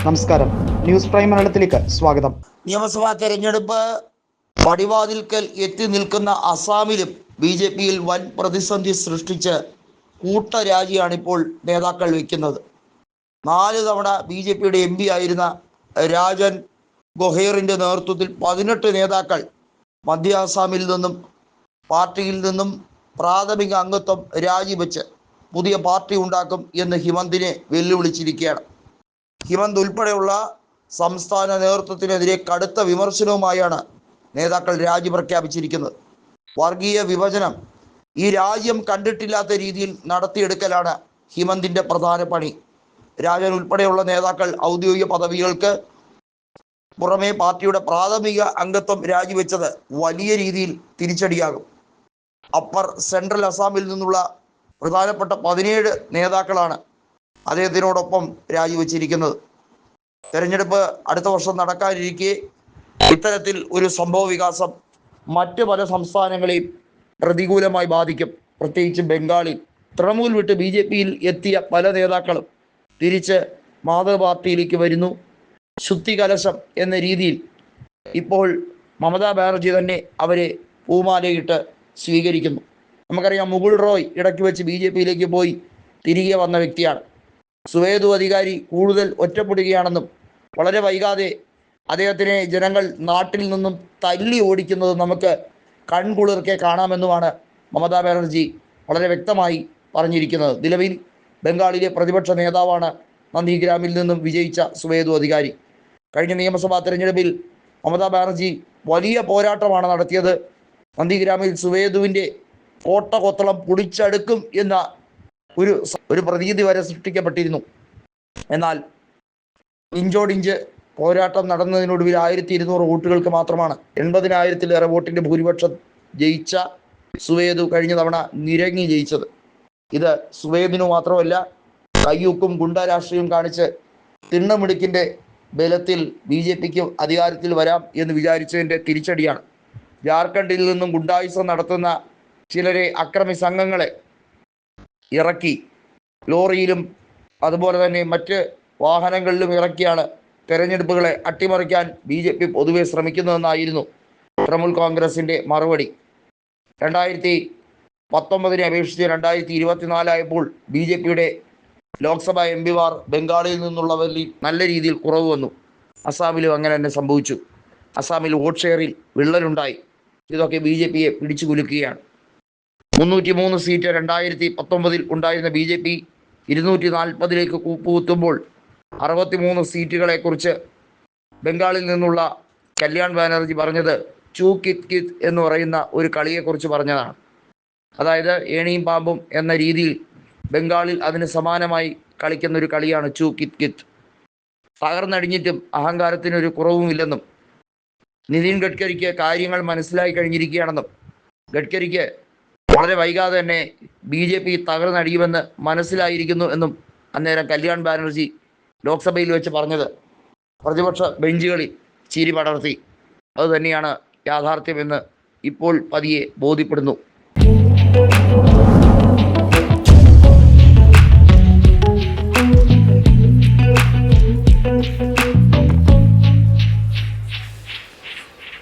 നമസ്കാരം, news prime മലയാളത്തിലേക്ക് സ്വാഗതം. നിയമസഭാ തെരഞ്ഞെടുപ്പ് പടിവാതിൽക്കൽ എത്തി നിൽക്കുന്ന അസാമിലും BJPയിൽ വൻ പ്രതിസന്ധി സൃഷ്ടിച്ച് കൂട്ടരാജിയാണിപ്പോൾ നേതാക്കൾ വയ്ക്കുന്നത്. 4 തവണ BJPയുടെ MP ആയിരുന്ന രാജൻ ഗൊഹേറിൻ്റെ നേതൃത്വത്തിൽ 18 നേതാക്കൾ മധ്യ അസാമിൽ നിന്നും പാർട്ടിയിൽ നിന്നും പ്രാഥമിക അംഗത്വം രാജിവെച്ച് പുതിയ പാർട്ടി ഉണ്ടാക്കും എന്ന് ഹിമന്തിനെ വെല്ലുവിളിച്ചിരിക്കുകയാണ്. ഹിമന്ത് ഉൾപ്പെടെയുള്ള സംസ്ഥാന നേതൃത്വത്തിനെതിരെ കടുത്ത വിമർശനവുമായാണ് നേതാക്കൾ രാജി പ്രഖ്യാപിച്ചിരിക്കുന്നത്. വർഗീയ വിഭജനം ഈ രാജ്യം കണ്ടിട്ടില്ലാത്ത രീതിയിൽ നടത്തിയെടുക്കലാണ് ഹിമന്തിൻ്റെ പ്രധാന പണി. രാജൻ ഉൾപ്പെടെയുള്ള നേതാക്കൾ ഔദ്യോഗിക പദവികൾക്ക് പുറമെ പാർട്ടിയുടെ പ്രാഥമിക അംഗത്വം രാജിവെച്ചത് വലിയ രീതിയിൽ തിരിച്ചടിയാകും. അപ്പർ സെൻട്രൽ അസാമിൽ നിന്നുള്ള പ്രധാനപ്പെട്ട 17 നേതാക്കളാണ് അദ്ദേഹത്തിനോടൊപ്പം രാജിവെച്ചിരിക്കുന്നത്. തെരഞ്ഞെടുപ്പ് അടുത്ത വർഷം നടക്കാനിരിക്കെ ഇത്തരത്തിൽ ഒരു സംഭവ വികാസം മറ്റ് പല സംസ്ഥാനങ്ങളെയും പ്രതികൂലമായി ബാധിക്കും. പ്രത്യേകിച്ച് ബംഗാളിൽ തൃണമൂൽ വിട്ട് BJPയിൽ എത്തിയ പല നേതാക്കളും തിരിച്ച് മാതൃ പാർട്ടിയിലേക്ക് വരുന്നു. ശുദ്ധികലശം എന്ന രീതിയിൽ ഇപ്പോൾ മമതാ ബാനർജി തന്നെ അവരെ പൂമാലയിട്ട് സ്വീകരിക്കുന്നു. നമുക്കറിയാം, മുകുൾ റോയ് ഇടയ്ക്ക് വെച്ച് BJPയിലേക്ക് പോയി തിരികെ വന്ന വ്യക്തിയാണ്. സുവേദു അധികാരി കൂടുതൽ ഒറ്റപ്പെടുകയാണെന്നും വളരെ വൈകാതെ അദ്ദേഹത്തിനെ ജനങ്ങൾ നാട്ടിൽ നിന്നും തല്ലി ഓടിക്കുന്നത് നമുക്ക് കൺകുളിർക്കെ കാണാമെന്നുമാണ് മമതാ ബാനർജി വളരെ വ്യക്തമായി പറഞ്ഞിരിക്കുന്നത്. നിലവിൽ ബംഗാളിലെ പ്രതിപക്ഷ നേതാവാണ് നന്ദിഗ്രാമിൽ നിന്നും വിജയിച്ച സുവേദു അധികാരി. കഴിഞ്ഞ നിയമസഭാ തെരഞ്ഞെടുപ്പിൽ മമതാ ബാനർജി വലിയ പോരാട്ടമാണ് നടത്തിയത്. നന്ദിഗ്രാമിൽ സുവേദുവിൻ്റെ കോട്ട കൊത്തളം പൊടിച്ചെടുക്കും എന്ന ഒരു പ്രതീതി വരെ സൃഷ്ടിക്കപ്പെട്ടിരുന്നു. എന്നാൽ ഇഞ്ചോടിഞ്ച് പോരാട്ടം നടന്നതിനൊടുവിൽ 1200 വോട്ടുകൾക്ക് മാത്രമാണ് 80,000-ലേറെ വോട്ടിൻ്റെ ഭൂരിപക്ഷം ജയിച്ച സുവേദു കഴിഞ്ഞ തവണ നിരങ്ങി ജയിച്ചത്. ഇത് സുവേദിനു മാത്രമല്ല, കയ്യൂക്കും ഗുണ്ട രാഷ്ട്രീയം കാണിച്ച് തിണ്ണമിടുക്കിൻ്റെ ബലത്തിൽ BJPക്ക് അധികാരത്തിൽ വരാം എന്ന് വിചാരിച്ചതിൻ്റെ തിരിച്ചടിയാണ്. ജാർഖണ്ഡിൽ നിന്നും ഗുണ്ടായുസം നടത്തുന്ന ചിലരെ അക്രമി സംഘങ്ങളെ ഇറക്കി ലോറിയിലും അതുപോലെ തന്നെ മറ്റ് വാഹനങ്ങളിലും ഇറക്കിയാണ് തെരഞ്ഞെടുപ്പുകളെ അട്ടിമറിക്കാൻ BJP പൊതുവെ ശ്രമിക്കുന്നതെന്നായിരുന്നു തൃണമൂൽ കോൺഗ്രസിൻ്റെ മറുപടി. 2019 അപേക്ഷിച്ച് 2024 ആയപ്പോൾ BJPയുടെ ലോക്സഭാ MP-മാർ ബംഗാളിൽ നിന്നുള്ളവരിൽ നല്ല രീതിയിൽ കുറവ് വന്നു. അസാമിലും അങ്ങനെ തന്നെ സംഭവിച്ചു. അസാമിൽ വോട്ട് ഷെയറിൽ വിള്ളലുണ്ടായി. ഇതൊക്കെ BJPയെ പിടിച്ചു കുലുക്കുകയാണ്. 303 സീറ്റ് 2019 ഉണ്ടായിരുന്ന BJP 240-ലേക്ക് കൂപ്പുകുത്തുമ്പോൾ 63 സീറ്റുകളെക്കുറിച്ച് ബംഗാളിൽ നിന്നുള്ള കല്യാൺ ബാനർജി പറഞ്ഞത് ചൂ കിത് കിത് എന്ന് പറയുന്ന ഒരു കളിയെക്കുറിച്ച് പറഞ്ഞതാണ്. അതായത് ഏണിയും പാമ്പും എന്ന രീതിയിൽ ബംഗാളിൽ അതിന് സമാനമായി കളിക്കുന്ന ഒരു കളിയാണ് ചൂ കിത് കിത്. തകർന്നടിഞ്ഞിട്ടും അഹങ്കാരത്തിനൊരു കുറവുമില്ലെന്നും നിതിൻ ഗഡ്കരിക്ക് കാര്യങ്ങൾ മനസ്സിലായി കഴിഞ്ഞിരിക്കുകയാണെന്നും ഗഡ്കരിക്ക് വളരെ വൈകാതെ തന്നെ BJP തകർന്നടിയുമെന്ന് മനസ്സിലായിരിക്കുന്നു എന്നും അന്നേരം കല്യാൺ ബാനർജി ലോക്സഭയിൽ വെച്ച് പറഞ്ഞത് പ്രതിപക്ഷ ബെഞ്ചുകളിൽ ചിരി പടർത്തി. അതുതന്നെയാണ് യാഥാർത്ഥ്യമെന്ന് ഇപ്പോൾ പതിയെ ബോധ്യപ്പെടുന്നു.